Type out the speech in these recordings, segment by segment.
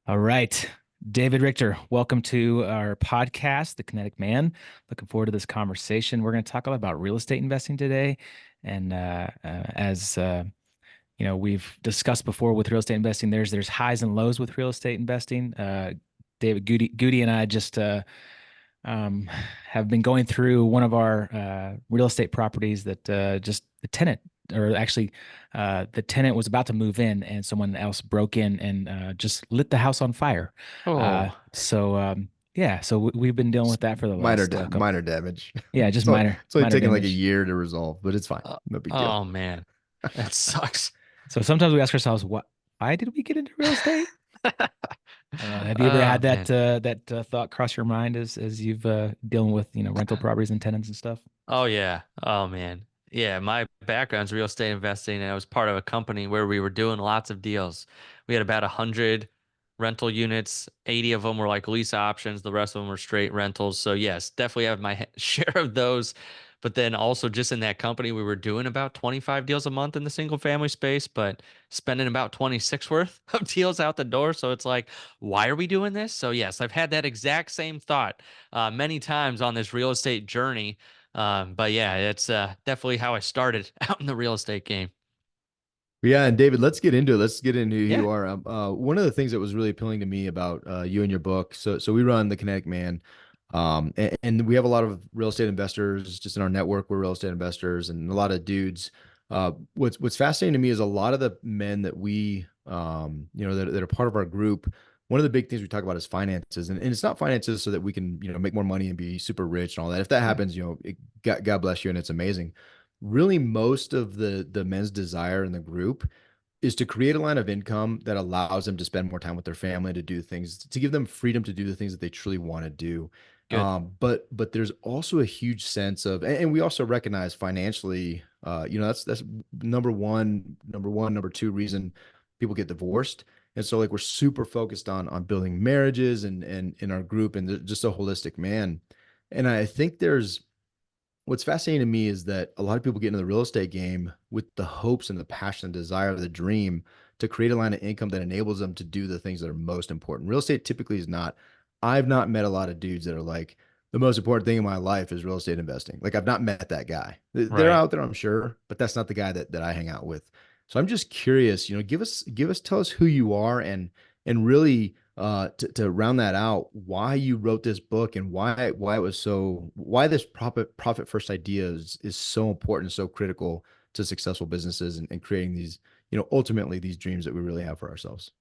All right. David Richter, welcome to our podcast, The Kinetic Man. Looking forward to this conversation. We're going to talk a lot about real estate investing today. And as we've discussed before with real estate investing, there's highs and lows with real estate investing. David Goody and I just um, have been going through one of our real estate properties that just the tenant, or actually, the tenant was about to move in, and someone else broke in and just lit the house on fire. Uh, Oh, so yeah, so we've been dealing s- with that for the minor last da couple. minor damage. Yeah, just So minor it's only minor taken like a damage. year to resolve, but it's fine. Uh, No big deal. oh man, Yeah, that sucks. So sometimes we ask ourselves, why did we get into real estate? Have you ever Oh had that man. thought cross your mind as you've dealing with rental properties and tenants and stuff? Oh yeah. Oh man. Yeah, my background's real estate investing, and I was part of a company where we were doing lots of deals. We had about 100 rental units. 80 of them were like lease options. The rest of them were straight rentals. So yes, definitely have my share of those. But then also just in that company, we were doing about 25 deals a month in the single family space, but spending about 26 worth of deals out the door. So it's like, why are we doing this? So yes, I've had that exact same thought many times on this real estate journey. But yeah, it's definitely how I started out in the real estate game. Yeah, and David, let's get into it. Let's get into who Yeah, you are. One of the things that was really appealing to me about you and your book. So we run the Kinetic Man, and we have a lot of real estate investors just in our network. We're real estate investors, and a lot of dudes. What's fascinating to me is a lot of the men that we, that are part of our group. One of the big things we talk about is finances, and it's not finances so that we can, make more money and be super rich and all that. If that Yeah. happens, God bless you, and it's amazing. Really, most of the men's desire in the group is to create a line of income that allows them to spend more time with their family, to do things, to give them freedom to do the things that they truly want to do. good, But there's also a huge sense of, and we also recognize financially, that's number two reason people get divorced. And so like we're super focused on building marriages and in our group and just a holistic man. And I think what's fascinating to me is that a lot of people get into the real estate game with the hopes and the passion and desire of the dream to create a line of income that enables them to do the things that are most important. Real estate typically is not. I've not met a lot of dudes that are like, the most important thing in my life is real estate investing. Like I've not met that guy. They're right. out there, I'm sure, but that's not the guy that I hang out with. So I'm just curious, tell us who you are and really to round that out, why you wrote this book and why this profit first idea is so important, so critical to successful businesses and creating these, ultimately these dreams that we really have for ourselves.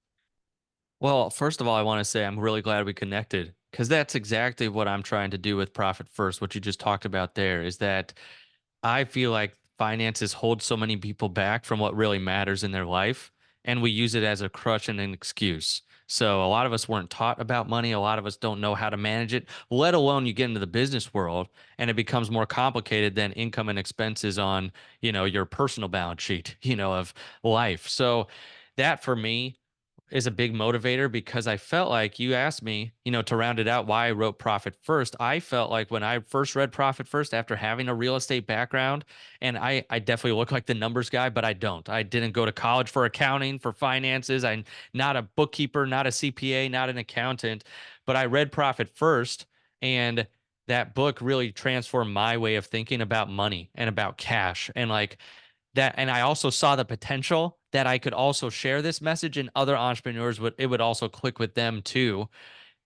Well, first of all, I want to say I'm really glad we connected because that's exactly what I'm trying to do with Profit First. What you just talked about there is that I feel like finances hold so many people back from what really matters in their life, and we use it as a crutch and an excuse. So a lot of us weren't taught about money. A lot of us don't know how to manage it, let alone you get into the business world and it becomes more complicated than income and expenses on, your personal balance sheet, of life. So that for me is a big motivator because I felt like you asked me, to round it out why I wrote Profit First. I felt like when I first read Profit First after having a real estate background, and I definitely look like the numbers guy, but I don't. I didn't go to college for accounting, for finances. I'm not a bookkeeper, not a CPA, not an accountant, but I read Profit First, and that book really transformed my way of thinking about money and about cash and like that. And I also saw the potential that I could also share this message and other entrepreneurs would it would also click with them too,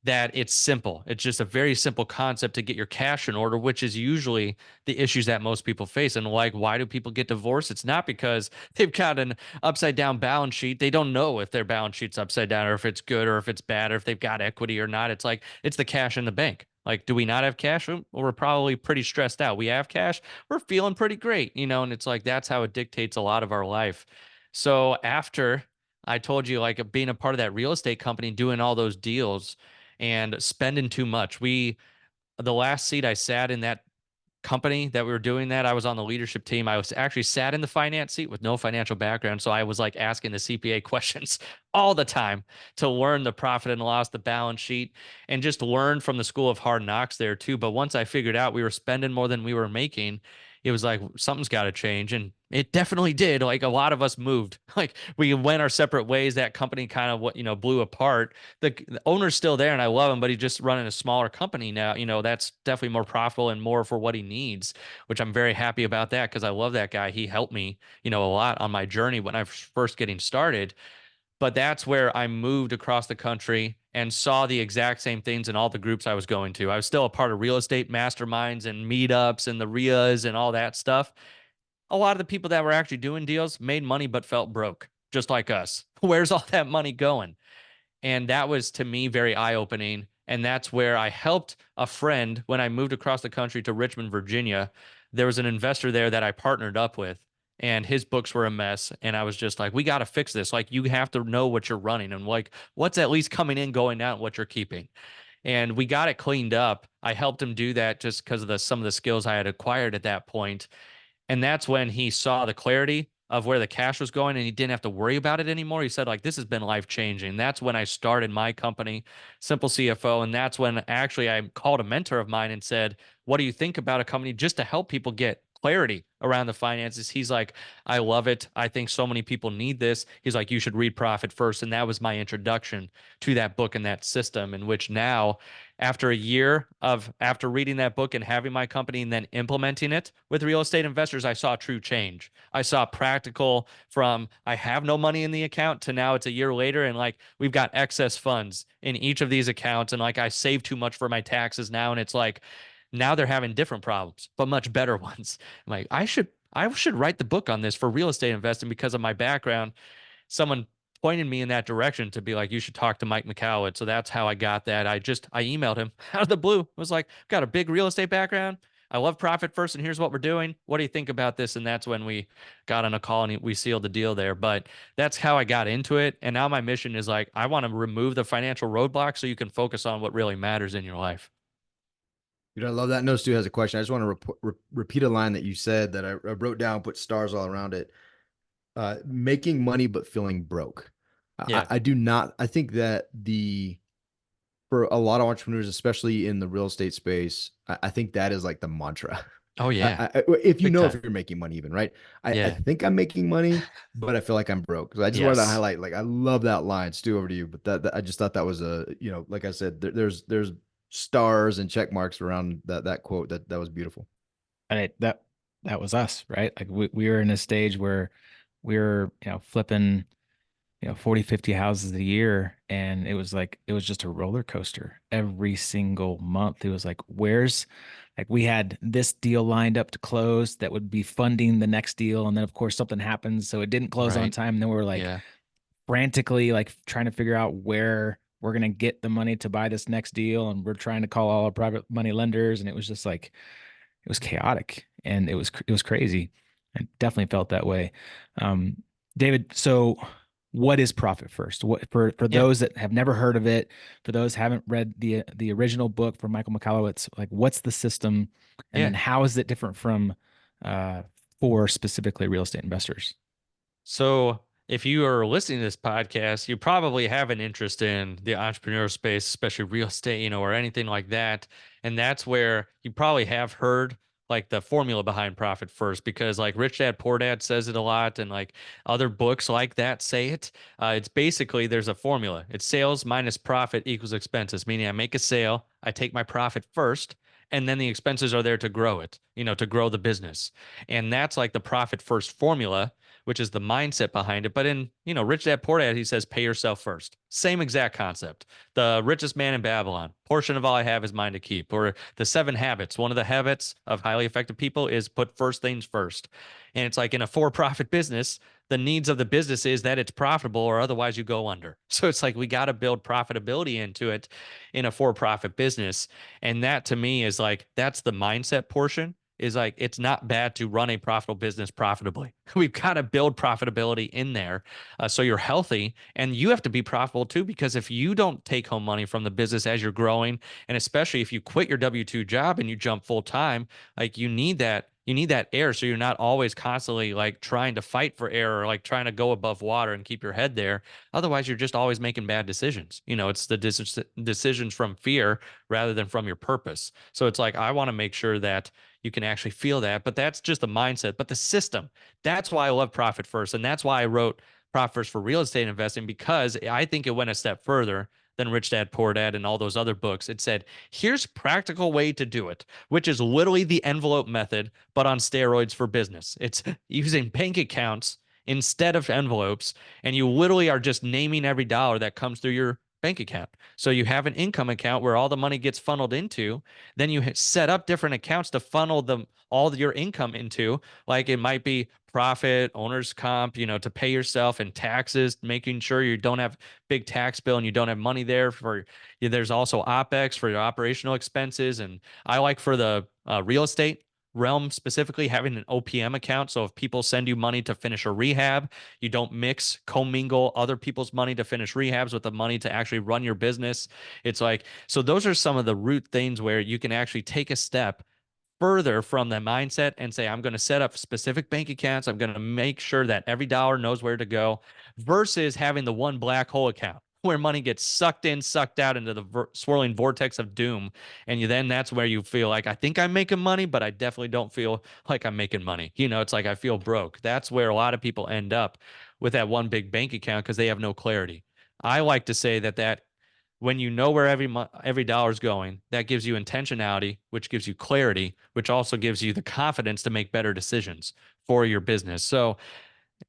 that it's simple. It's just a very simple concept to get your cash in order, which is usually the issues that most people face. And like, why do people get divorced? It's not because they've got an upside down balance sheet. They don't know if their balance sheet's upside down or if it's good or if it's bad or if they've got equity or not. It's like, it's the cash in the bank. Like, do we not have cash? Well, we're probably pretty stressed out. We have cash. We're feeling pretty great, and it's like that's how it dictates a lot of our life. So after I told you, like being a part of that real estate company, doing all those deals, and spending too much. The last seat I sat in that company that we were doing that, I was on the leadership team. I was actually sat in the finance seat with no financial background. So I was like asking the CPA questions all the time to learn the profit and loss, the balance sheet, and just learn from the school of hard knocks there too. But once I figured out we were spending more than we were making, it was like something's got to change. And it definitely did. Like a lot of us moved. Like we went our separate ways. That company kind of blew apart. The owner's still there and I love him, but he's just running a smaller company now. That's definitely more profitable and more for what he needs, which I'm very happy about that because I love that guy. He helped me, a lot on my journey when I was first getting started. But that's where I moved across the country and saw the exact same things in all the groups I was going to. I was still a part of real estate masterminds and meetups and the RIAs and all that stuff. A lot of the people that were actually doing deals made money but felt broke, just like us. Where's all that money going? And that was to me very eye-opening. And that's where I helped a friend when I moved across the country to Richmond, Virginia. There was an investor there that I partnered up with, and his books were a mess. And I was just like, we got to fix this. Like, you have to know what you're running and like what's at least coming in, going out, and what you're keeping. And we got it cleaned up. I helped him do that just because of some of the skills I had acquired at that point. And that's when he saw the clarity of where the cash was going and he didn't have to worry about it anymore. He said, like, this has been life changing. That's when I started my company, Simple CFO. And that's when actually I called a mentor of mine and said, what do you think about a company just to help people get clarity around the finances? He's like, I love it. I think so many people need this. He's like, you should read Profit First. And that was my introduction to that book and that system, in which now, after a year of after reading that book and having my company and then implementing it with real estate investors, I saw true change. I saw practical from I have no money in the account to now it's a year later and like we've got excess funds in each of these accounts and like I save too much for my taxes now and it's like now they're having different problems, but much better ones. I'm like, I should write the book on this for real estate investing because of my background. Someone pointed me in that direction to be like, you should talk to Mike Michalowicz. So that's how I got that. I emailed him out of the blue. I was like, got a big real estate background. I love Profit First, and here's what we're doing. What do you think about this? And that's when we got on a call and we sealed the deal there. But that's how I got into it. And now my mission is like, I want to remove the financial roadblocks so you can focus on what really matters in your life. Dude, I love that. No, Stu has a question. I just want to repeat a line that you said that I wrote down, put stars all around it. Making money but feeling broke. Yeah. I do not. I think that for a lot of entrepreneurs, especially in the real estate space, I think that is like the mantra. Oh yeah. If you Big know time. if you're making money, even right. I Yeah. think I'm making money, but I feel like I'm broke. So I just wanted to Yes. highlight, like, I love that line. Stu, over to you. But that I just thought that was like I said, there's stars and check marks around that quote. That was beautiful. And that was us, right? Like we were in a stage where we were, flipping, 40, 50 houses a year. And it was just a roller coaster every single month. It was like, we had this deal lined up to close that would be funding the next deal. And then of course something happens. So it didn't close on Right. time. And then we were like Yeah. frantically like trying to figure out where we're going to get the money to buy this next deal. And we're trying to call all our private money lenders. And it was just like, it was chaotic and it was crazy. I definitely felt that way. David, so what is Profit First? What for Yeah. those that have never heard of it, for those who haven't read the original book from Michael Michalowicz, like what's the system and Yeah. then how is it different from for specifically real estate investors? So if you are listening to this podcast, you probably have an interest in the entrepreneurial space, especially real estate, or anything like that. And that's where you probably have heard like the formula behind Profit First, because like Rich Dad Poor Dad says it a lot, and like other books like that say it. It's basically there's a formula. It's sales minus profit equals expenses, meaning I make a sale, I take my profit first, and then the expenses are there to grow it, to grow the business. And that's like the Profit First formula, which is the mindset behind it. But in, Rich Dad Poor Dad, he says, pay yourself first. Same exact concept. The richest man in Babylon, portion of all I have is mine to keep. Or the 7 habits. One of the habits of highly effective people is put first things first. And it's like in a for-profit business, the needs of the business is that it's profitable or otherwise you go under. So it's like we got to build profitability into it in a for-profit business. And that to me is like, that's the mindset portion. Is like, it's not bad to run a profitable business profitably. We've got to build profitability in there so you're healthy, and you have to be profitable too, because if you don't take home money from the business as you're growing, and especially if you quit your W-2 job and you jump full time, like you need that, You need that air so you're not always constantly like trying to fight for air or like trying to go above water and keep your head there. Otherwise, you're just always making bad decisions. It's the decisions from fear rather than from your purpose. So it's like, I want to make sure that you can actually feel that, but that's just the mindset. But the system, that's why I love Profit First. And that's why I wrote Profit First for real estate investing, because I think it went a step further than Rich Dad Poor Dad and all those other books. It said, here's practical way to do it, which is literally the envelope method, but on steroids for business. It's using bank accounts instead of envelopes, and you literally are just naming every dollar that comes through your bank account. So you have an income account where all the money gets funneled into, then you set up different accounts to funnel all your income into. Like it might be profit, owner's comp, to pay yourself, and taxes, making sure you don't have big tax bill and you don't have money there for. There's also OpEx for your operational expenses. And I like for the real estate realm specifically having an OPM account. So if people send you money to finish a rehab, you don't commingle other people's money to finish rehabs with the money to actually run your business. It's like, so those are some of the root things where you can actually take a step further from the mindset and say, I'm going to set up specific bank accounts. I'm going to make sure that every dollar knows where to go, versus having the one black hole account where money gets sucked in, sucked out into the swirling vortex of doom. And then that's where you feel like, I think I'm making money, but I definitely don't feel like I'm making money. It's like I feel broke. That's where a lot of people end up with that one big bank account, because they have no clarity. I like to say that when you know where every dollar is going, that gives you intentionality, which gives you clarity, which also gives you the confidence to make better decisions for your business. So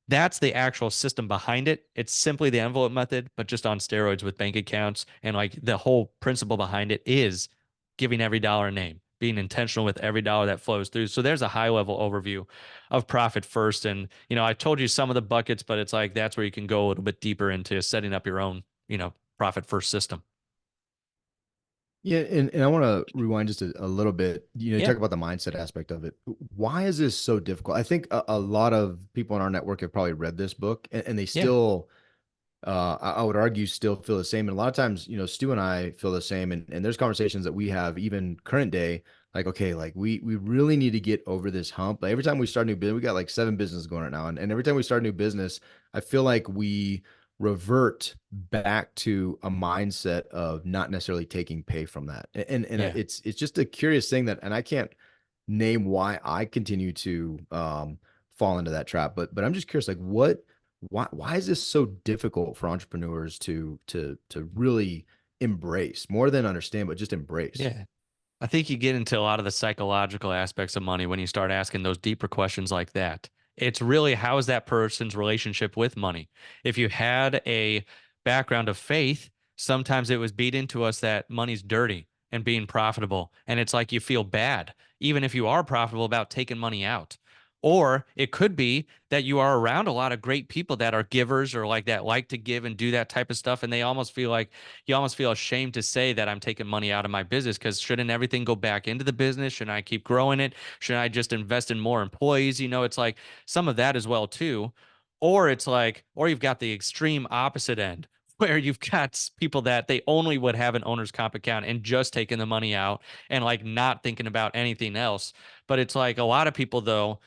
that's the actual system behind it. It's simply the envelope method, but just on steroids with bank accounts. And like the whole principle behind it is giving every dollar a name, being intentional with every dollar that flows through. So there's a high level overview of Profit First. And, I told you some of the buckets, but it's like, that's where you can go a little bit deeper into setting up your own, Profit First system. Yeah, and I want to rewind just a little bit. You Yeah. talk about the mindset aspect of it. Why is this so difficult? I think a lot of people in our network have probably read this book, and they Yeah. still, I would argue, still feel the same. And a lot of times, Stu and I feel the same. And there's conversations that we have, even current day, like, okay, like we really need to get over this hump. Like every time we start a new business, we got like 7 businesses going right now. And every time we start a new business, I feel like we revert back to a mindset of not necessarily taking pay from that. And Yeah. it's just a curious thing that, and I can't name why I continue to fall into that trap, but I'm just curious, like why is this so difficult for entrepreneurs to really embrace, more than understand, but just embrace? Yeah. I think you get into a lot of the psychological aspects of money when you start asking those deeper questions like that. It's really, how is that person's relationship with money? If you had a background of faith, sometimes it was beat into us that money's dirty and being profitable. And it's like you feel bad, even if you are profitable, about taking money out. Or it could be that you are around a lot of great people that are givers or like that, like to give and do that type of stuff. And they almost feel like, you almost feel ashamed to say that I'm taking money out of my business, because shouldn't everything go back into the business? Shouldn't I keep growing it? Shouldn't I just invest in more employees? It's like some of that as well too. Or it's like, or you've got the extreme opposite end where you've got people that they only would have an owner's comp account and just taking the money out and like not thinking about anything else. But it's like a lot of people though,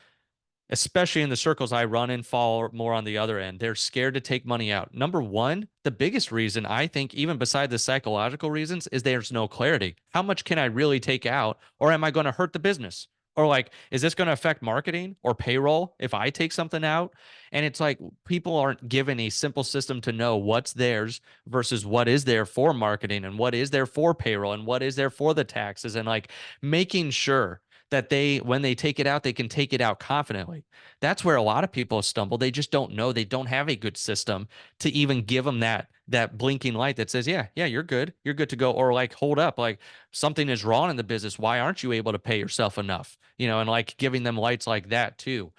especially in the circles I run in, fall more on the other end. They're scared to take money out. Number one, the biggest reason I think, even beside the psychological reasons, is there's no clarity. How much can I really take out? Or am I going to hurt the business? Or like, is this going to affect marketing or payroll if I take something out? And it's like people aren't given a simple system to know what's theirs versus what is there for marketing and what is there for payroll and what is there for the taxes, and like making sure that when they take it out, they can take it out confidently. That's where a lot of people stumble. They just don't know. They don't have a good system to even give them that blinking light that says, yeah, you're good. You're good to go. Or like, hold up, like something is wrong in the business. Why aren't you able to pay yourself enough? And like giving them lights like that too.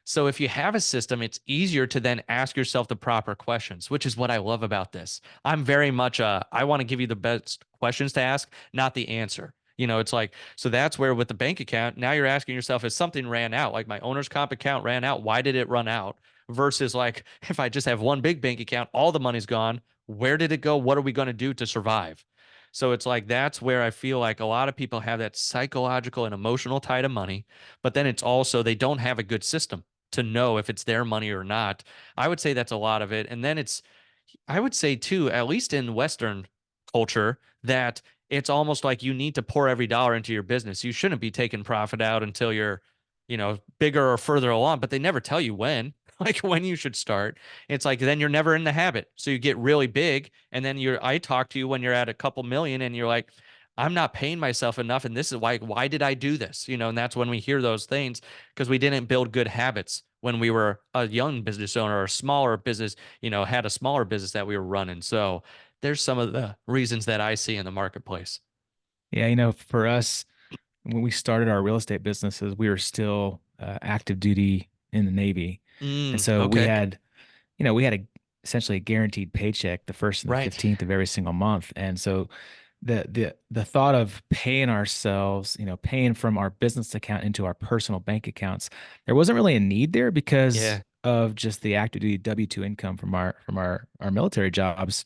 So if you have a system, it's easier to then ask yourself the proper questions, which is what I love about this. I'm very much I want to give you the best questions to ask, not the answer. It's like, so that's where with the bank account, now you're asking yourself, if something ran out, like my owner's comp account ran out, why did it run out? Versus like, if I just have one big bank account, all the money's gone, where did it go? What are we going to do to survive? So it's like that's where I feel like a lot of people have that psychological and emotional tie to money, but then it's also they don't have a good system to know if it's their money or not. I would say that's a lot of it. And then I would say too, at least in Western culture, that it's almost like you need to pour every dollar into your business. You shouldn't be taking profit out until you're, bigger or further along, but they never tell you when, like when you should start. It's like then you're never in the habit. So you get really big and then I talk to you when you're at a couple million and you're like, I'm not paying myself enough. And this is why did I do this? And that's when we hear those things because we didn't build good habits when we were a young business owner or a smaller business, had a smaller business that we were running. So there's some of the reasons that I see in the marketplace. Yeah, for us, when we started our real estate businesses, we were still active duty in the Navy. And so we Okay. had, we had essentially a guaranteed paycheck the first and the Right. 15th of every single month. And so the thought of paying ourselves, paying from our business account into our personal bank accounts, there wasn't really a need there because Yeah. of just the active duty W-2 income from our military jobs.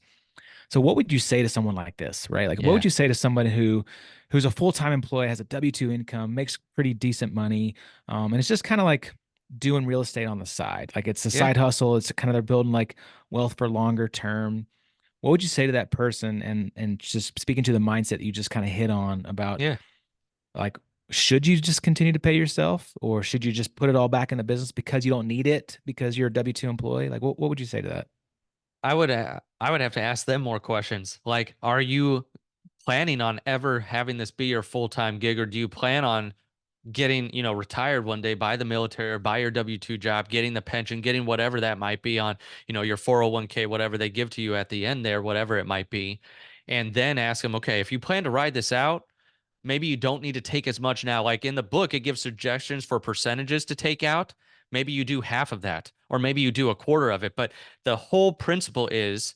So what would you say to someone like this, right? Like what Yeah. would you say to somebody who's a full-time employee, has a W-2 income, makes pretty decent money, and it's just kind of like doing real estate on the side. Like it's a Yeah. side hustle. It's kind of they're building like wealth for longer term. What would you say to that person and just speaking to the mindset that you just kind of hit on about Yeah. like should you just continue to pay yourself or should you just put it all back in the business because you don't need it because you're a W-2 employee? Like what would you say to that? I would have to ask them more questions. Like, are you planning on ever having this be your full-time gig, or do you plan on getting, retired one day by the military or by your W-2 job, getting the pension, getting whatever that might be on, your 401k, whatever they give to you at the end there, whatever it might be. And then ask them, okay, if you plan to ride this out, maybe you don't need to take as much now. Like in the book, it gives suggestions for percentages to take out. Maybe you do half of that, or maybe you do a quarter of it. But the whole principle is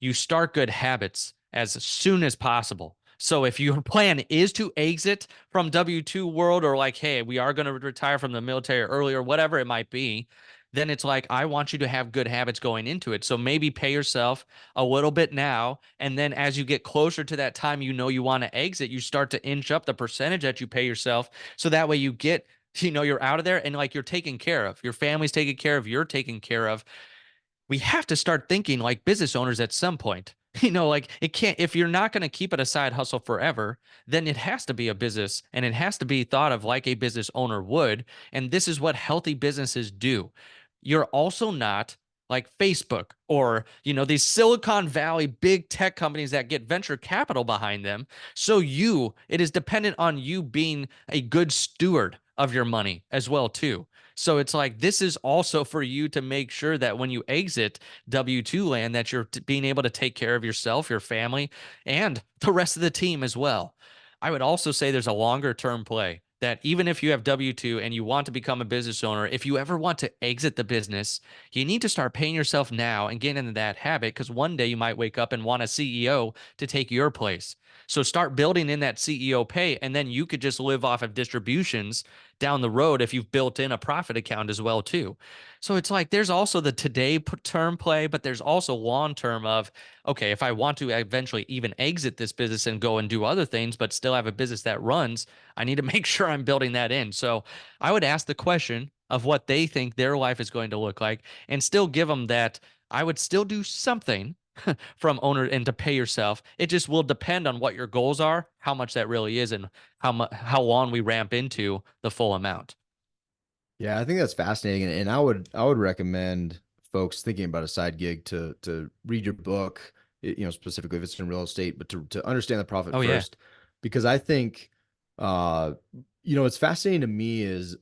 you start good habits as soon as possible. So if your plan is to exit from W-2 world or like, hey, we are going to retire from the military early or whatever it might be, then it's like, I want you to have good habits going into it. So maybe pay yourself a little bit now. And then as you get closer to that time, you want to exit, you start to inch up the percentage that you pay yourself. So that way you get, you're out of there and like you're taken care of. Your family's taken care of. You're taken care of. We have to start thinking like business owners at some point. Like it can't, if you're not going to keep it a side hustle forever, then it has to be a business and it has to be thought of like a business owner would. And this is what healthy businesses do. You're also not like Facebook or, these Silicon Valley big tech companies that get venture capital behind them. So it is dependent on you being a good steward of your money as well, too. So it's like this is also for you to make sure that when you exit W-2 land, that you're being able to take care of yourself, your family, and the rest of the team as well. I would also say there's a longer term play that even if you have W-2 and you want to become a business owner, if you ever want to exit the business, you need to start paying yourself now and get into that habit because one day you might wake up and want a CEO to take your place. So start building in that CEO pay, and then you could just live off of distributions down the road if you've built in a profit account as well too. So it's like there's also the today term play, but there's also long term of, okay, if I want to eventually even exit this business and go and do other things, but still have a business that runs, I need to make sure I'm building that in. So I would ask the question of what they think their life is going to look like and still give them that I would still do something from owner and to pay yourself. It just will depend on what your goals are, how much that really is, and how long we ramp into the full amount. Yeah, I think that's fascinating, and I would recommend folks thinking about a side gig to read your book, specifically if it's in real estate, but to understand the profit Oh yeah. first, because I think, uh, what's fascinating to me is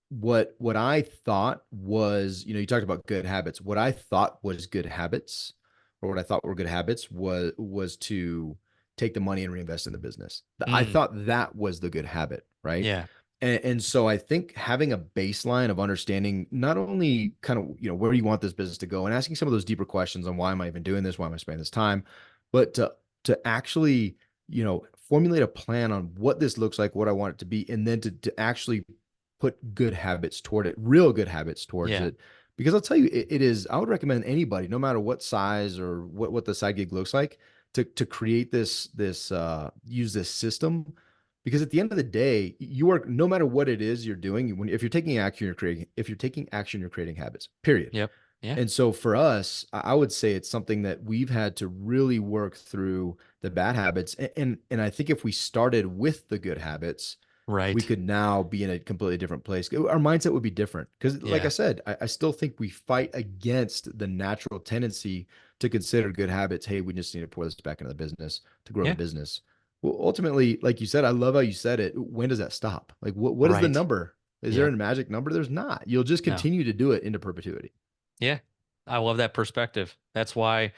what I thought was, you talked about good habits. What I thought was good habits, or what I thought were good habits, was to take the money and reinvest in the business. I Mm, thought that was the good habit, right? yeah. And so I think having a baseline of understanding not only kind of, where do you want this business to go and asking some of those deeper questions on why am I even doing this? Why am I spending this time? But to actually, formulate a plan on what this looks like, what I want it to be, and then to actually put good habits toward it, real good habits towards Yeah. it. Because I'll tell you, it is, I would recommend anybody, no matter what size or what the side gig looks like, to create use this system, because at the end of the day, you are, no matter what it is you're doing, if you're taking action, you're creating habits, period. Yep. Yeah. And so for us, I would say it's something that we've had to really work through the bad habits. And I think if we started with the good habits, we Right. could now be in a completely different place. Our mindset would be different. Because like I Yeah. said, I still think we fight against the natural tendency to consider good habits. Hey, we just need to pour this back into the business to grow the Yeah. business. Well, ultimately, like you said, I love how you said it. When does that stop? Like what is the Right. number? Is there Yep. a magic number? There's not. You'll just No. continue to do it into perpetuity. Yeah. I love that perspective. That's why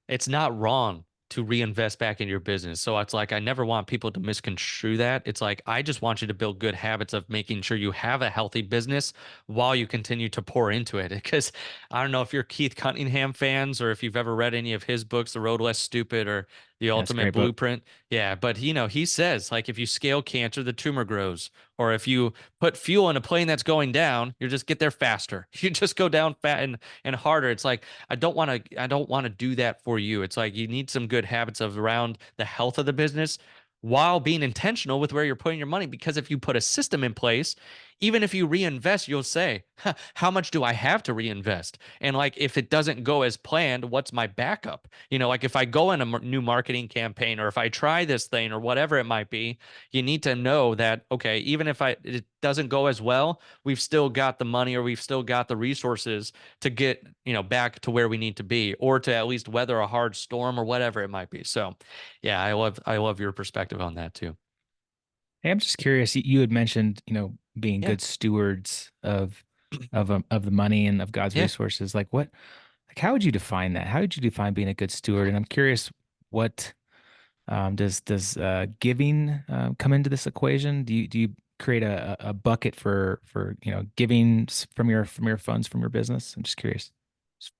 it's not wrong to reinvest back in your business. So it's like I never want people to misconstrue that. It's like I just want you to build good habits of making sure you have a healthy business while you continue to pour into it. Because I don't know if you're Keith Cunningham fans or if you've ever read any of his books, The Road Less Stupid or The That's a Ultimate great book. Blueprint. Yeah, but he says like if you scale cancer, the tumor grows. Or if you put fuel in a plane that's going down, you just get there faster. You just go down fat and harder. It's like I don't want to do that for you. It's like you need some good habits of around the health of the business while being intentional with where you're putting your money, because if you put a system in place, even if you reinvest, you'll say, huh, how much do I have to reinvest? And like if it doesn't go as planned, what's my backup? Like if I go in a new marketing campaign or if I try this thing or whatever it might be, you need to know that, okay, even if it doesn't go as well, we've still got the money or we've still got the resources to get, back to where we need to be, or to at least weather a hard storm or whatever it might be. So yeah, I love your perspective on that too. Hey, I'm just curious. You had mentioned, being Yeah. good stewards of the money and of God's Yeah. resources. Like how would you define that? How would you define being a good steward? And I'm curious, what does giving come into this equation? Do you create a bucket for giving from your funds from your business? I'm just curious.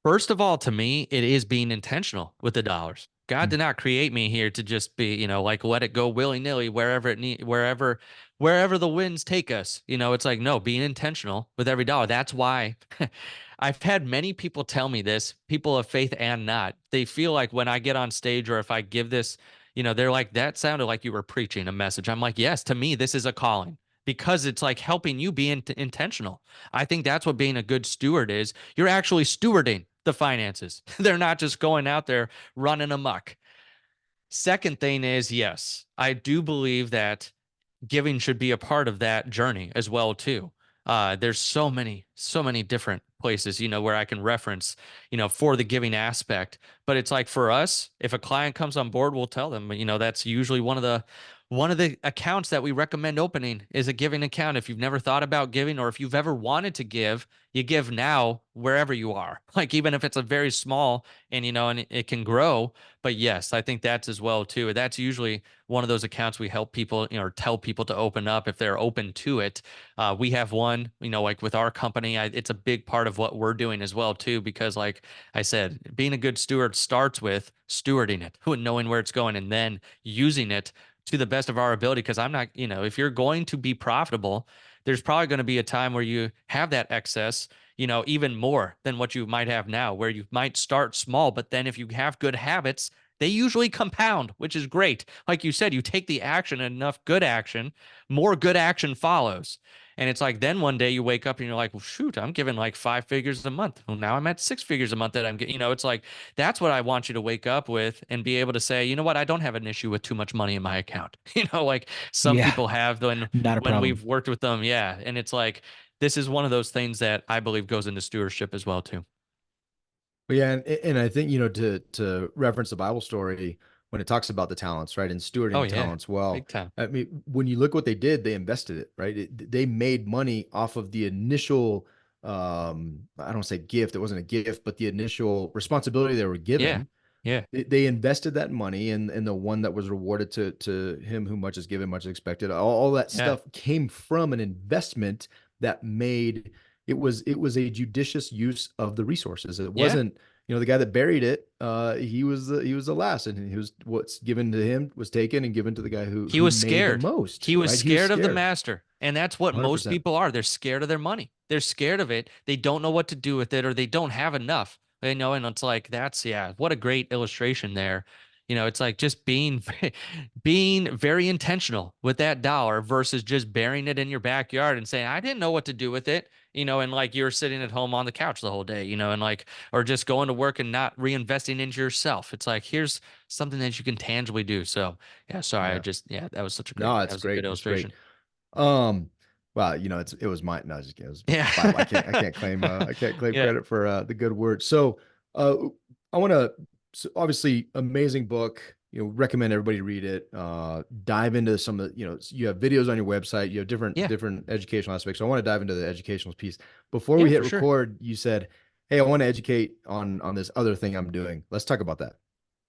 First of all, to me, it is being intentional with the dollars. God Mm. did not create me here to just be, like let it go willy nilly wherever the winds take us. It's like, no, being intentional with every dollar. That's why I've had many people tell me this, people of faith and not. They feel like when I get on stage or if I give this, they're like, that sounded like you were preaching a message. I'm like, yes, to me, this is a calling because it's like helping you be intentional. I think that's what being a good steward is. You're actually stewarding the finances. They're not just going out there running amok. Second thing is, yes, I do believe that giving should be a part of that journey as well too. There's so many different places, where I can reference, for the giving aspect. But it's like for us, if a client comes on board, we'll tell them, that's usually one of the accounts that we recommend opening is a giving account. If you've never thought about giving, or if you've ever wanted to give, you give now wherever you are. Like even if it's a very small and it can grow. But yes, I think that's as well too. That's usually one of those accounts we help people, or tell people to open up if they're open to it. We have one, like with our company, it's a big part of what we're doing as well too, because like I said, being a good steward starts with stewarding it, knowing where it's going, and then using it to the best of our ability. Because I'm not, if you're going to be profitable, there's probably going to be a time where you have that excess, even more than what you might have now, where you might start small, but then if you have good habits, they usually compound, which is great. Like you said, you take the action and enough good action, more good action follows. And it's like then one day you wake up and you're like, well, shoot, I'm giving like 5 figures a month. Well, now I'm at 6 figures a month that I'm getting. It's like that's what I want you to wake up with and be able to say, you know what, I don't have an issue with too much money in my account. Like some Yeah, people have not a when problem. we've worked with them. Yeah. And it's like this is one of those things that I believe goes into stewardship as well, too. But yeah, and I think, to reference the Bible story when it talks about the talents, right? And stewarding Oh, the yeah. talents well. Big time. I mean, when you look what they did, they invested it, right? They made money off of the initial, I don't say gift, it wasn't a gift, but the initial responsibility they were Yeah. given. Yeah. They invested that money, and the one that was rewarded to him who much is given, much is expected. All that Yeah. stuff came from an investment that made it was a judicious use of the resources. It Yeah. wasn't, the guy that buried it, he was the last, and he was, what's given to him was taken and given to the guy who He who was made the scared. most, He was right? He was scared of the scared. master. And that's what most 100%. people are. They're scared of their money. They're scared of it. They don't know what to do with it or they don't have enough. And it's like, yeah, what a great illustration there. It's like just being very intentional with that dollar versus just burying it in your backyard and saying, I didn't know what to do with it, and like you're sitting at home on the couch the whole day, and like, or just going to work and not reinvesting into yourself. It's like, here's something that you can tangibly do. So yeah, sorry. Yeah. Yeah, that was No, that it's was a good great. It's great. illustration. Well, it was my, no, it was Yeah. Bible. I can't claim Yeah. credit for the good word. So, uh, I want to, so obviously amazing book, recommend everybody read it, dive into some of the, you have videos on your website, you have Yeah. different educational aspects. So I want to dive into the educational piece. Before Yeah, we hit for sure. record, you said, hey, I want to educate on this other thing I'm doing. Let's talk about that.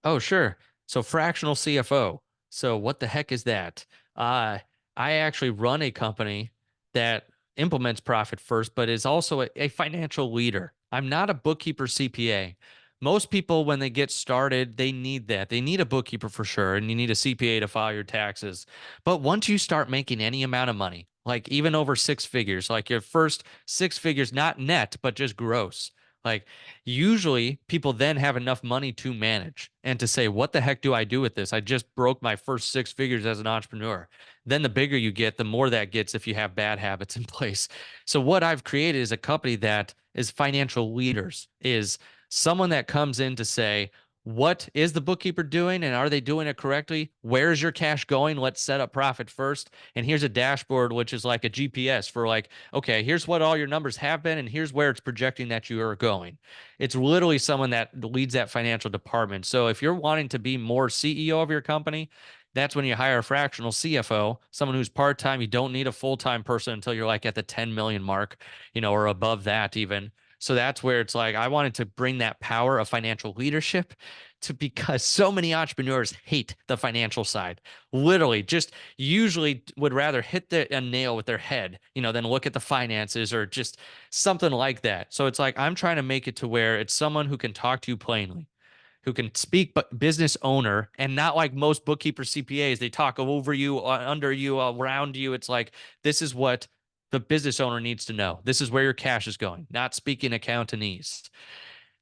Oh, sure. So fractional CFO. So what the heck is that? I actually run a company that implements profit first, but is also a financial leader. I'm not a bookkeeper CPA. Most people, when they get started, they need that. They need a bookkeeper for sure, and you need a CPA to file your taxes. But once you start making any amount of money, like even over six figures, like your first six figures, not net, but just gross, like usually people then have enough money to manage and to say, what the heck do I do with this? I just broke my first six figures as an entrepreneur. Then the bigger you get, the more that gets if you have bad habits in place. So what I've created is a company that is financial leaders, is someone that comes in to say, what is the bookkeeper doing and are they doing it correctly? Where's your cash going? Let's set up profit first. And here's a dashboard, which is like a GPS for like, okay, here's what all your numbers have been and here's where it's projecting that you are going. It's literally someone that leads that financial department. So if you're wanting to be more CEO of your company, that's when you hire a fractional CFO, someone who's part-time. You don't need a full-time person until you're like at the 10 million mark, or above that even. So that's where it's like, I wanted to bring that power of financial leadership to, because so many entrepreneurs hate the financial side, literally just usually would rather hit a nail with their head, than look at the finances or just something like that. So it's like, I'm trying to make it to where it's someone who can talk to you plainly, who can speak, but business owner, and not like most bookkeeper CPAs. They talk over you, under you, around you. It's like, this is what the business owner needs to know. This is where your cash is going, not speaking accountanese.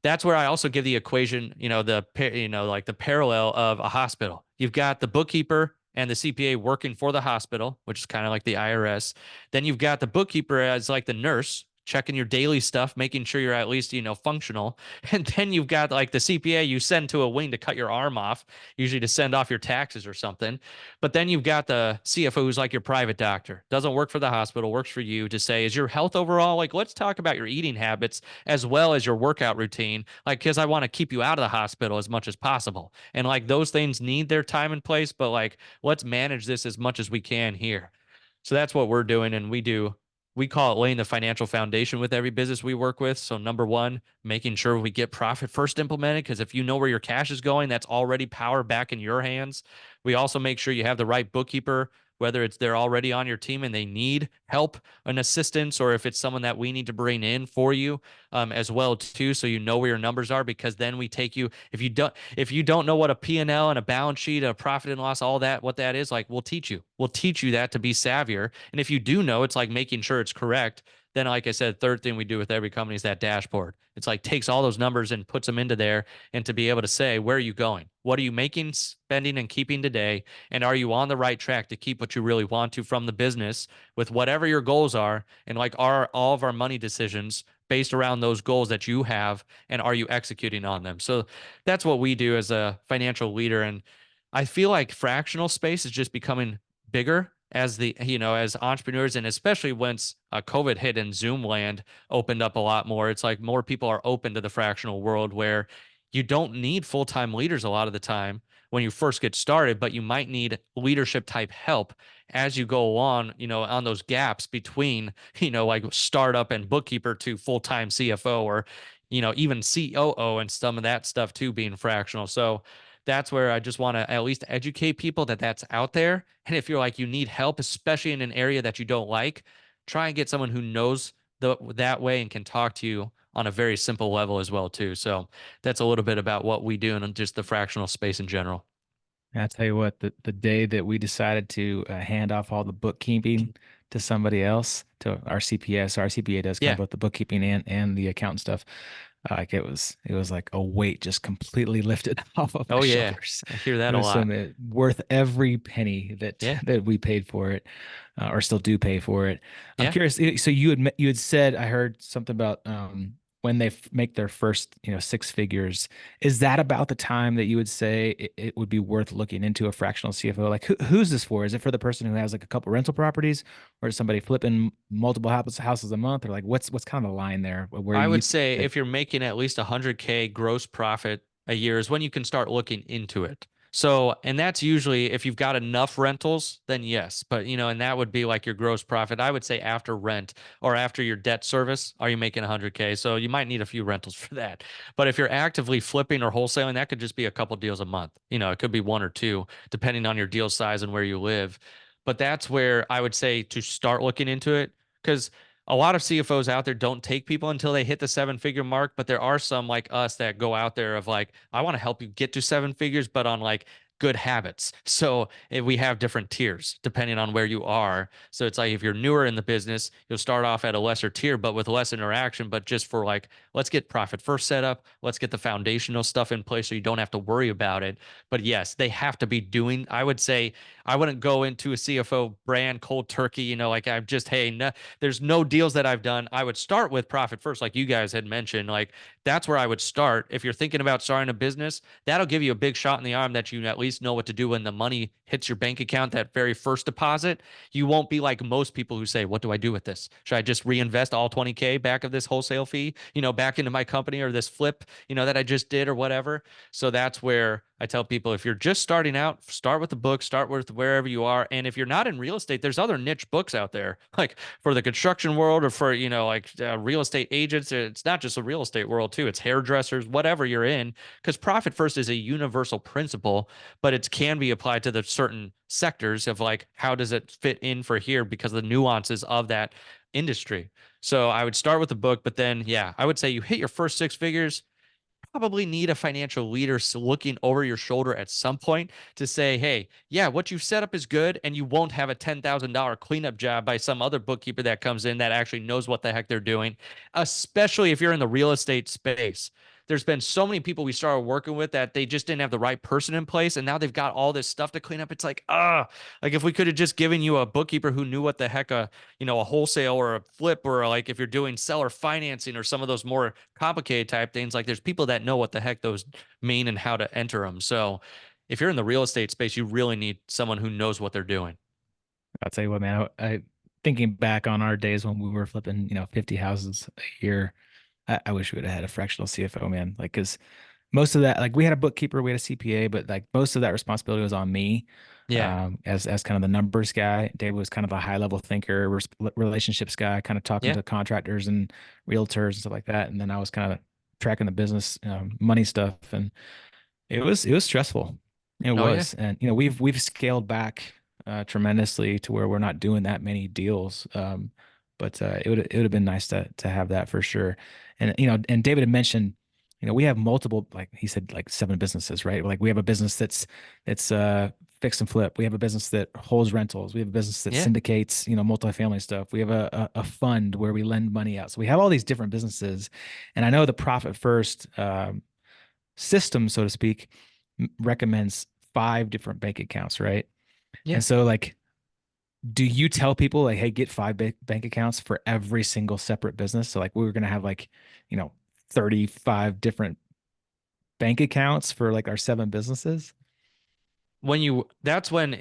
That's where I also give the equation, like the parallel of a hospital. You've got the bookkeeper and the CPA working for the hospital, which is kind of like the IRS. Then you've got the bookkeeper as like the nurse, checking your daily stuff, making sure you're at least, functional. And then you've got like the CPA you send to a wing to cut your arm off, usually to send off your taxes or something. But then you've got the CFO who's like your private doctor, doesn't work for the hospital, works for you to say, is your health overall? Like, let's talk about your eating habits as well as your workout routine. Like, because I want to keep you out of the hospital as much as possible. And like those things need their time and place, but like, let's manage this as much as we can here. So that's what we're doing. And we call it laying the financial foundation with every business we work with. So number one, making sure we get profit first implemented, because if you know where your cash is going, that's already power back in your hands. We also make sure you have the right bookkeeper, whether it's they're already on your team and they need help and assistance, or if it's someone that we need to bring in for you, as well too, so you know where your numbers are. Because then we take you, if you don't know what a P&L and a balance sheet, a profit and loss, all that, what that is, like, we'll teach you that to be savvier. And if you do know, it's like making sure it's correct. Then, like I said, third thing we do with every company is that dashboard. It's like takes all those numbers and puts them into there, and to be able to say, where are you going? What are you making, spending, and keeping today? And are you on the right track to keep what you really want to from the business with whatever your goals are? And like, are all of our money decisions based around those goals that you have? And are you executing on them? So that's what we do as a financial leader. And I feel like fractional space is just becoming bigger as as entrepreneurs, and especially once COVID hit and Zoom land opened up a lot more. It's like more people are open to the fractional world, where you don't need full-time leaders a lot of the time when you first get started, but you might need leadership type help as you go on, on those gaps between, like startup and bookkeeper to full-time CFO, or, even COO and some of that stuff too, being fractional. So that's where I just want to at least educate people that that's out there. And if you're like, you need help, especially in an area that you don't like, try and get someone who knows that way and can talk to you on a very simple level as well too. So that's a little bit about what we do and just the fractional space in general. And I tell you what, the day that we decided to hand off all the bookkeeping to somebody else, to our CPS, our CPA does kind of Yeah. both the bookkeeping and the accountant stuff. Like it was like a weight just completely lifted off of my Oh yeah, shoulders. I hear It that a was lot. worth every penny that Yeah, that we paid for it, or still do pay for it. I'm yeah. curious. So you had said, I heard something about when they make their first, six figures. Is that about the time that you would say it would be worth looking into a fractional CFO? Like who's this for? Is it for the person who has like a couple rental properties, or is somebody flipping multiple houses a month, or like what's kind of the line there where I you would think say that? if you're making at least 100K gross profit a year is when you can start looking into it. So, and that's usually if you've got enough rentals, then yes. But, and that would be like your gross profit. I would say after rent or after your debt service, are you making 100K? So you might need a few rentals for that. But if you're actively flipping or wholesaling, that could just be a couple deals a month. It could be one or two, depending on your deal size and where you live. But that's where I would say to start looking into it. Because a lot of CFOs out there don't take people until they hit the 7 figure mark, but there are some like us that go out there of like, I want to help you get to 7 figures, but on like good habits. So we have different tiers depending on where you are. So it's like if you're newer in the business, you'll start off at a lesser tier, but with less interaction, but just for like, let's get profit first set up. Let's get the foundational stuff in place so you don't have to worry about it. But yes, they have to be doing, I would say, I wouldn't go into a CFO brand cold turkey, like I'm just, hey, no, there's no deals that I've done. I would start with profit first, like you guys had mentioned. Like that's where I would start. If you're thinking about starting a business, that'll give you a big shot in the arm that you at least know what to do when the money hits your bank account, that very first deposit. You won't be like most people who say, what do I do with this? Should I just reinvest all 20K back of this wholesale fee, back into my company or this flip, that I just did or whatever. So that's where I tell people if you're just starting out, start with the book, start with wherever you are. And if you're not in real estate, there's other niche books out there. Like for the construction world or for like real estate agents, it's not just the real estate world too, it's hairdressers, whatever you're in, because profit first is a universal principle, but it can be applied to the certain sectors of like how does it fit in for here because of the nuances of that industry. So I would start with the book, but then yeah, I would say you hit your first 6 figures, probably need a financial leader looking over your shoulder at some point to say, hey, yeah, what you've set up is good. And you won't have a $10,000 cleanup job by some other bookkeeper that comes in that actually knows what the heck they're doing, especially if you're in the real estate space. There's been so many people we started working with that they just didn't have the right person in place. And now they've got all this stuff to clean up. It's like, like if we could have just given you a bookkeeper who knew what the heck a wholesale or a flip or like if you're doing seller financing or some of those more complicated type things, like there's people that know what the heck those mean and how to enter them. So if you're in the real estate space, you really need someone who knows what they're doing. I'll tell you what, man. I thinking back on our days when we were flipping, 50 houses a year. I wish we would have had a fractional CFO, man. Like, because most of that, like, we had a bookkeeper, we had a CPA, but like most of that responsibility was on me, Yeah. as kind of the numbers guy. David was kind of a high level thinker, relationships guy, kind of talking Yeah. to contractors and realtors and stuff like that. And then I was kind of tracking the business, money stuff, and it was stressful. It Oh, yeah. was, and we've scaled back tremendously to where we're not doing that many deals. But it would have been nice to have that for sure. And and David had mentioned, we have multiple, like he said, like 7 businesses, right? Like we have a business that's fix and flip. We have a business that holds rentals. We have a business that Yeah. syndicates, multifamily stuff. We have a fund where we lend money out. So we have all these different businesses, and I know the profit first system, so to speak, recommends 5 different bank accounts, right? Yeah. And so, like, do you tell people like, hey, get 5 bank accounts for every single separate business? So, like, we were gonna have like, you know, 35 different bank accounts for like our 7 businesses. That's when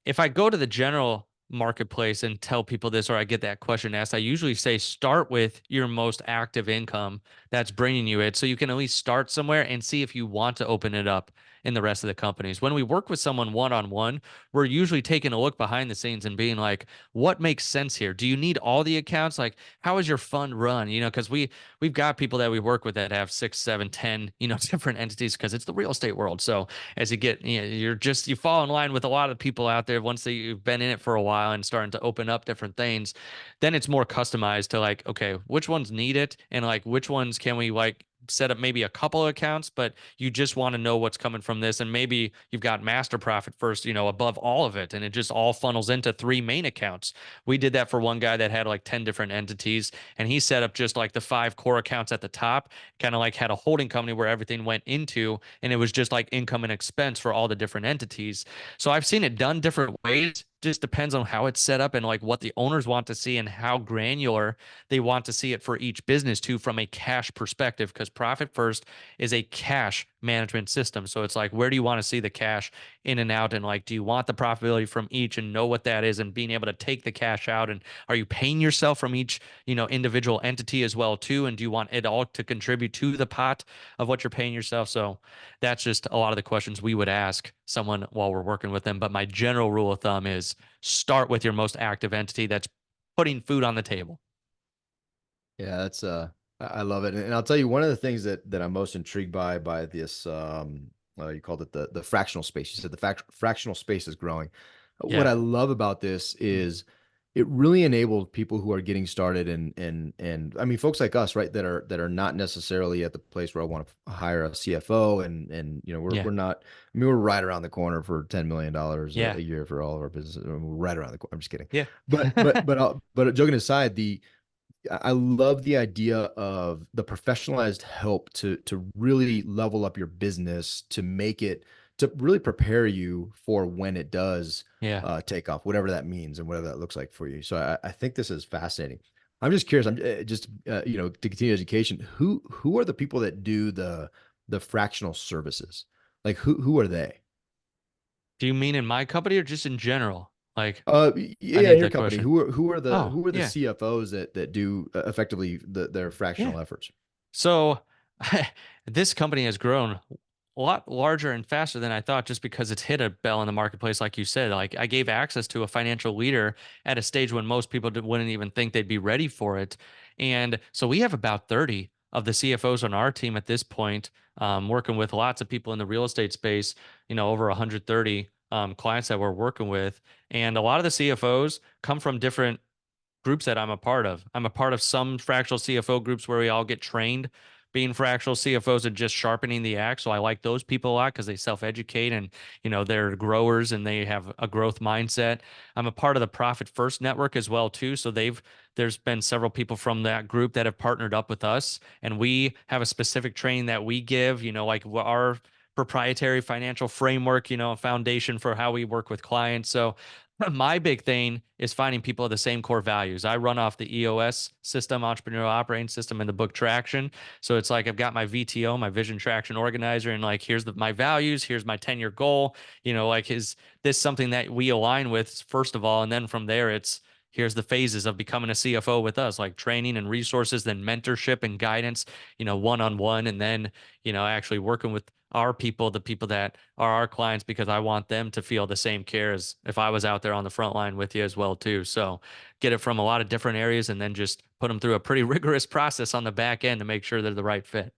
if I go to the general marketplace and tell people this or I get that question asked, I usually say start with your most active income that's bringing you it so you can at least start somewhere and see if you want to open it up in the rest of the companies. When we work with someone one-on-one, we're usually taking a look behind the scenes and being like, what makes sense here? Do you need all the accounts? Like, how is your fund run? Because we've got people that we work with that have 6, 7, 10, different entities because it's the real estate world. So as you get, you fall in line with a lot of people out there once you've been in it for a while and starting to open up different things, then it's more customized to like, okay, which ones need it and like which ones can we like set up maybe a couple of accounts, but you just want to know what's coming from this. And maybe you've got master profit first, above all of it. And it just all funnels into 3 main accounts. We did that for one guy that had like 10 different entities, and he set up just like the 5 core accounts at the top, kind of like had a holding company where everything went into, and it was just like income and expense for all the different entities. So I've seen it done different ways. Just depends on how it's set up and like what the owners want to see and how granular they want to see it for each business too, from a cash perspective, because Profit First is a cash management system. So it's like, where do you want to see the cash in and out? And like, do you want the profitability from each and know what that is and being able to take the cash out? And are you paying yourself from each, individual entity as well too? And do you want it all to contribute to the pot of what you're paying yourself? So that's just a lot of the questions we would ask someone while we're working with them. But my general rule of thumb is start with your most active entity that's putting food on the table. Yeah, that's I love it. And I'll tell you one of the things that I'm most intrigued by this you called it the fractional space. You said the fractional space is growing. What Yeah. I love about this is it really enabled people who are getting started and I mean folks like us, right, that are not necessarily at the place where I want to hire a CFO and Yeah. we're not. I mean, we're right around the corner for $10 million Yeah. a year for all of our businesses. We're right around the corner. I'm just kidding. Yeah. But joking aside, I love the idea of the professionalized help to really level up your business, to make it, to really prepare you for when it does Yeah. take off, whatever that means and whatever that looks like for you. So I think this is fascinating. I'm just curious. I'm just to continue education. Who are the people that do the fractional services? Like who are they? Do you mean in my company or just in general? Like, I Yeah, in didn't your get the company, question. Oh, who are the yeah. CFOs that do effectively their Yeah. fractional efforts? So this company has grown a lot larger and faster than I thought, just because it's hit a bell in the marketplace. Like you said, like I gave access to a financial leader at a stage when most people wouldn't even think they'd be ready for it. And so we have about 30 of the CFOs on our team at this point, working with lots of people in the real estate space, over 130 clients that we're working with. And a lot of the CFOs come from different groups that I'm a part of. I'm a part of some fractional CFO groups where we all get trained being fractional CFOs and just sharpening the axe. So I like those people a lot because they self-educate and they're growers and they have a growth mindset. I'm a part of the Profit First network as well too. So there's been several people from that group that have partnered up with us, and we have a specific training that we give, like our proprietary financial framework, a foundation for how we work with clients. So my big thing is finding people of the same core values. I run off the EOS system, entrepreneurial operating system, and the book Traction. So it's like I've got my VTO, my vision traction organizer, and like here's my values, here's my 10-year goal. Like is this something that we align with first of all, and then from there it's here's the phases of becoming a CFO with us, like training and resources, then mentorship and guidance, one-on-one, and then actually working with our people, the people that are our clients, because I want them to feel the same care as if I was out there on the front line with you as well too. So get it from a lot of different areas and then just put them through a pretty rigorous process on the back end to make sure they're the right fit.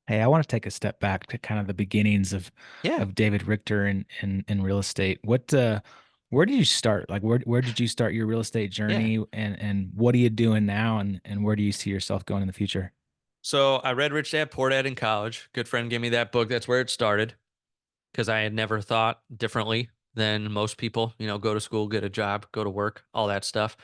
Hey, I want to take a step back to kind of the beginnings of Yeah. David Richter in real estate. Where did you start? Like where did you start your real estate Yeah. journey, and what are you doing now, and where do you see yourself going in the future? So I read Rich Dad Poor Dad in college. Good friend gave me that book. That's where it started, because I had never thought differently than most people, go to school, get a job, go to work, all that stuff.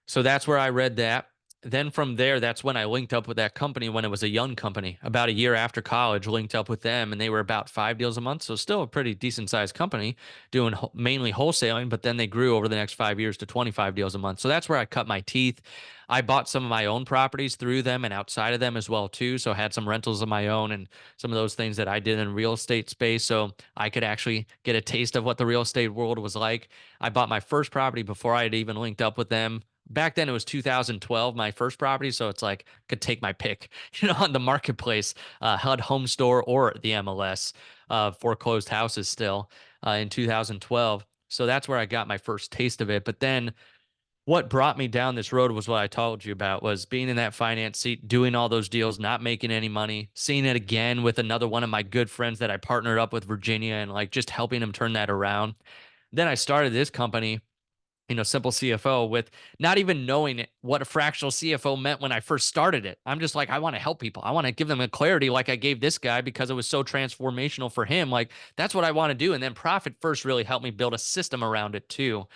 So that's where I read that. Then from there, that's when I linked up with that company when it was a young company. About a year after college, linked up with them, and they were about 5 deals a month. So still a pretty decent sized company doing mainly wholesaling, but then they grew over the next 5 years to 25 deals a month. So that's where I cut my teeth. I bought some of my own properties through them and outside of them as well too. So I had some rentals of my own and some of those things that I did in real estate space. So I could actually get a taste of what the real estate world was like. I bought my first property before I had even linked up with them. Back then it was 2012, my first property. So it's like could take my pick, on the marketplace, HUD Home Store or the MLS, foreclosed houses still, in 2012. So that's where I got my first taste of it. But then what brought me down this road was what I told you about, was being in that finance seat, doing all those deals, not making any money, seeing it again with another one of my good friends that I partnered up with, Virginia, and like just helping him turn that around. Then I started this company Simple CFO with not even knowing what a fractional CFO meant when I first started it. I'm just like, I want to help people. I want to give them a clarity like I gave this guy because it was so transformational for him. Like, that's what I want to do. And then Profit First really helped me build a system around it too.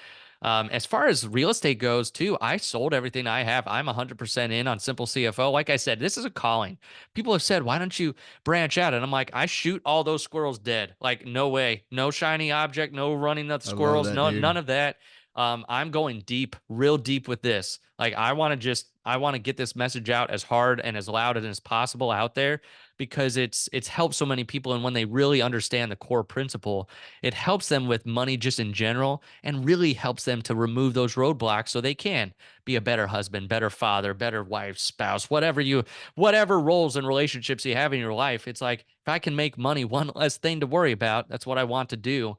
As far as real estate goes too, I sold everything I have. I'm 100% in on Simple CFO. Like I said, this is a calling. People have said, why don't you branch out? And I'm like, I shoot all those squirrels dead. Like, no way. No shiny object, no running the I love squirrels, that, no, dude. none of that. I'm going deep, real deep with this. Like, I want to get this message out as hard and as loud and as possible out there because it's helped so many people. And when they really understand the core principle, it helps them with money just in general and really helps them to remove those roadblocks so they can be a better husband, better father, better wife, spouse, whatever roles and relationships you have in your life. It's like, if I can make money one less thing to worry about, that's what I want to do.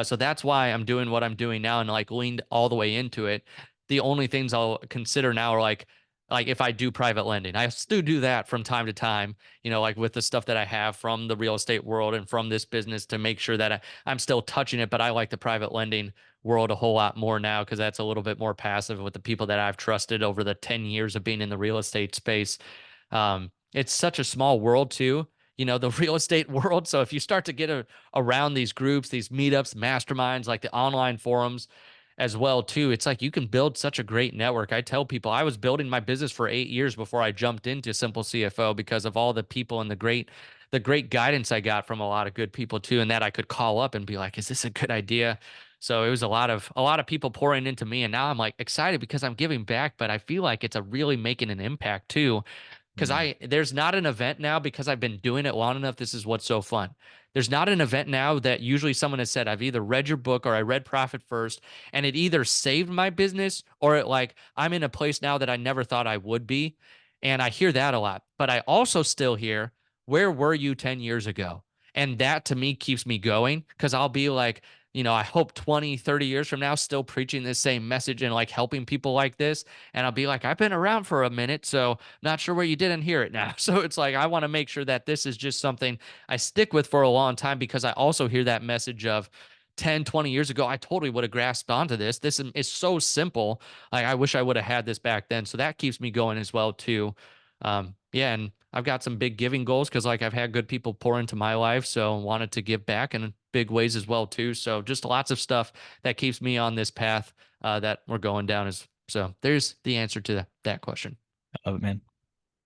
So that's why I'm doing what I'm doing now and like leaned all the way into it. The only things I'll consider now are like if I do private lending, I still do that from time to time, like with the stuff that I have from the real estate world and from this business to make sure that I'm still touching it. But I like the private lending world a whole lot more now because that's a little bit more passive with the people that I've trusted over the 10 years of being in the real estate space. It's such a small world too, the real estate world. So if you start to get around these groups, these meetups, masterminds, like the online forums as well too, it's like you can build such a great network. I tell people I was building my business for 8 years before I jumped into Simple CFO because of all the people and the great guidance I got from a lot of good people too, and that I could call up and be like, is this a good idea? So it was a lot of people pouring into me, and now I'm like excited because I'm giving back, but I feel like it's a really making an impact too because Mm. there's not an event now because I've been doing it long enough. This is what's so fun. There's not an event now that usually someone has said, I've either read your book or I read Profit First, and it either saved my business or it like I'm in a place now that I never thought I would be. And I hear that a lot. But I also still hear, where were you 10 years ago? And that to me keeps me going because I'll be like, I hope 20, 30 years from now, still preaching this same message and like helping people like this. And I'll be like, I've been around for a minute, so not sure where you didn't hear it now. So it's like, I want to make sure that this is just something I stick with for a long time because I also hear that message of 10, 20 years ago, I totally would have grasped onto this. This is so simple. Like, I wish I would have had this back then. So that keeps me going as well, too. Yeah. And I've got some big giving goals because like I've had good people pour into my life. So wanted to give back in big ways as well, too. So just lots of stuff that keeps me on this path that we're going down is so there's the answer to that question. I love it, man.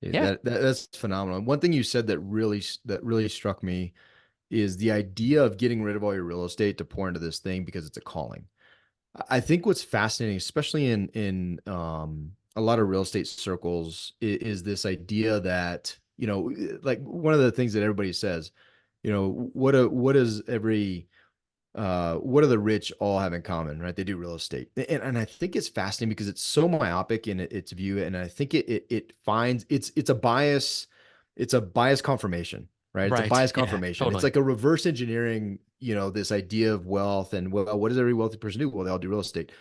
Yeah. That's phenomenal. One thing you said that really struck me is the idea of getting rid of all your real estate to pour into this thing because it's a calling. I think what's fascinating, especially in a lot of real estate circles, is this idea that, like one of the things that everybody says, what do the rich all have in common, right? They do real estate. And I think it's fascinating because it's so myopic in its view. And I think it finds it's a bias confirmation, right? It's a Right. bias Yeah. confirmation. It's Totally. like a reverse engineering, this idea of wealth and, well, what does every wealthy person do? Well, they all do real estate.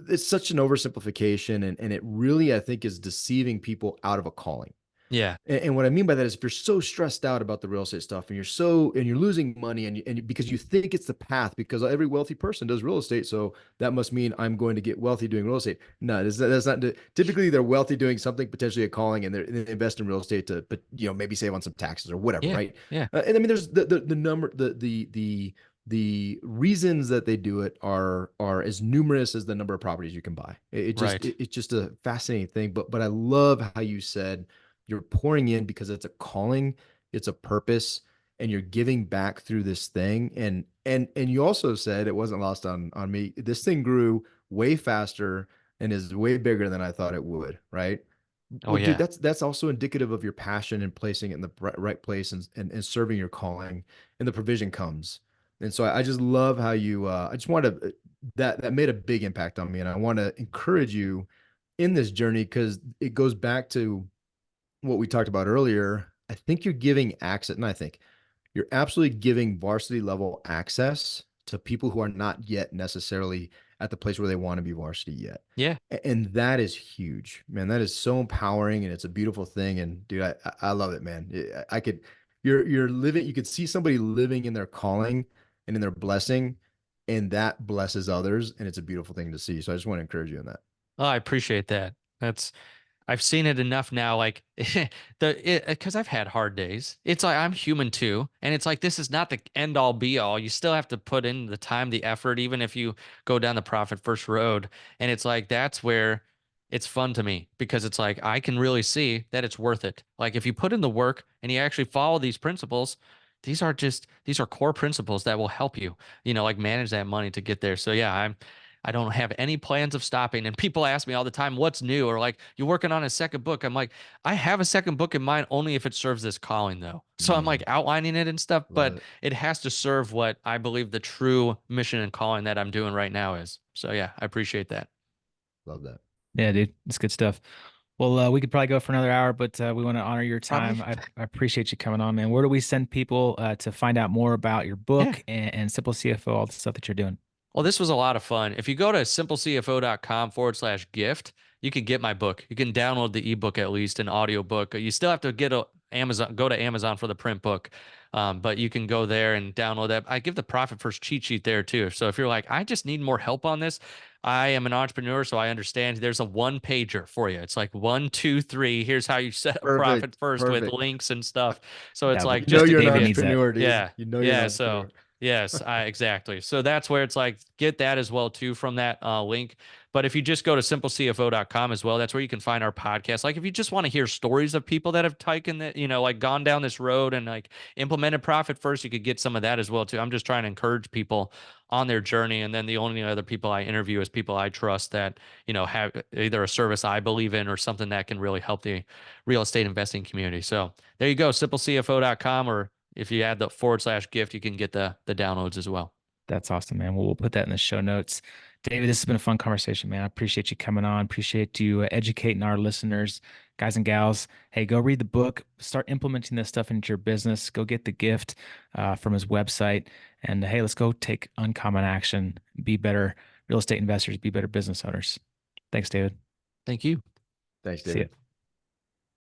It's such an oversimplification. And it really, I think, is deceiving people out of a calling. Yeah. And what I mean by that is if you're so stressed out about the real estate stuff and you're losing money and because you think it's the path because every wealthy person does real estate. So that must mean I'm going to get wealthy doing real estate. No, that's not, typically they're wealthy doing something, potentially a calling, and they invest in real estate to, but maybe save on some taxes or whatever. Yeah. Right. Yeah. And I mean, there's the number, the reasons that they do it are as numerous as the number of properties you can buy. Right. It's just a fascinating thing. But I love how you said, you're pouring in because it's a calling, it's a purpose, and you're giving back through this thing. And you also said, it wasn't lost on me, this thing grew way faster and is way bigger than I thought it would, right? Oh Well, dude, yeah. that's also indicative of your passion and placing it in the right place and serving your calling, and the provision comes. And so I just love how you I just want to that made a big impact on me, and I want to encourage you in this journey because it goes back to what we talked about earlier. I think you're giving access, and I think you're absolutely giving varsity level access to people who are not yet necessarily at the place where they want to be varsity yet. Yeah. And that is huge, man. That is so empowering, and it's a beautiful thing. And dude, I love it, man. I could, you're living, you could see somebody living in their calling and in their blessing and that blesses others, and it's a beautiful thing to see. So I just want to encourage you in that. Oh, I appreciate that. I've seen it enough now, like because I've had hard days. It's like I'm human too, and it's like this is not the end all be all. You still have to put in the time, the effort, even if you go down the profit first road. And it's like that's where it's fun to me because it's like I can really see that it's worth it. Like if you put in the work and you actually follow these principles, these are core principles that will help you, like manage that money to get there. So yeah, I don't have any plans of stopping. And people ask me all the time, what's new? Or like, you're working on a second book. I'm like, I have a second book in mind only if it serves this calling, though. So I'm like outlining it and stuff, but it has to serve what I believe the true mission and calling that I'm doing right now is. So yeah, I appreciate that. Love that. Yeah, dude, it's good stuff. Well, we could probably go for another hour, but we want to honor your time. Probably. I appreciate you coming on, man. Where do we send people to find out more about your book Yeah. and Simple CFO, all the stuff that you're doing? Well, this was a lot of fun. If you go to simplecfo.com/gift, you can get my book. You can download the ebook, at least an audio book. You still have to go to Amazon for the print book. But you can go there and download that. I give the Profit First cheat sheet there too. So if you're like, I just need more help on this, I am an entrepreneur, so I understand there's a one pager for you. It's like 1, 2, 3. Here's how you set up Profit First with links and stuff. So it's like you know just to you're an give you, entrepreneur, dude. yeah, You know you're an entrepreneur. So yes, exactly. So that's where it's like get that as well too from that link. But if you just go to simplecfo.com as well, that's where you can find our podcast. Like if you just want to hear stories of people that have taken that, like gone down this road and like implemented Profit First, you could get some of that as well too. I'm just trying to encourage people on their journey. And then the only other people I interview is people I trust that, have either a service I believe in or something that can really help the real estate investing community. So there you go, simplecfo.com, or if you add the /gift, you can get the downloads as well. That's awesome, man. Well, we'll put that in the show notes. David, this has been a fun conversation, man. I appreciate you coming on. Appreciate you educating our listeners, guys and gals. Hey, go read the book. Start implementing this stuff into your business. Go get the gift from his website. And hey, let's go take uncommon action. Be better real estate investors. Be better business owners. Thanks, David. Thank you. Thanks, See David. ya.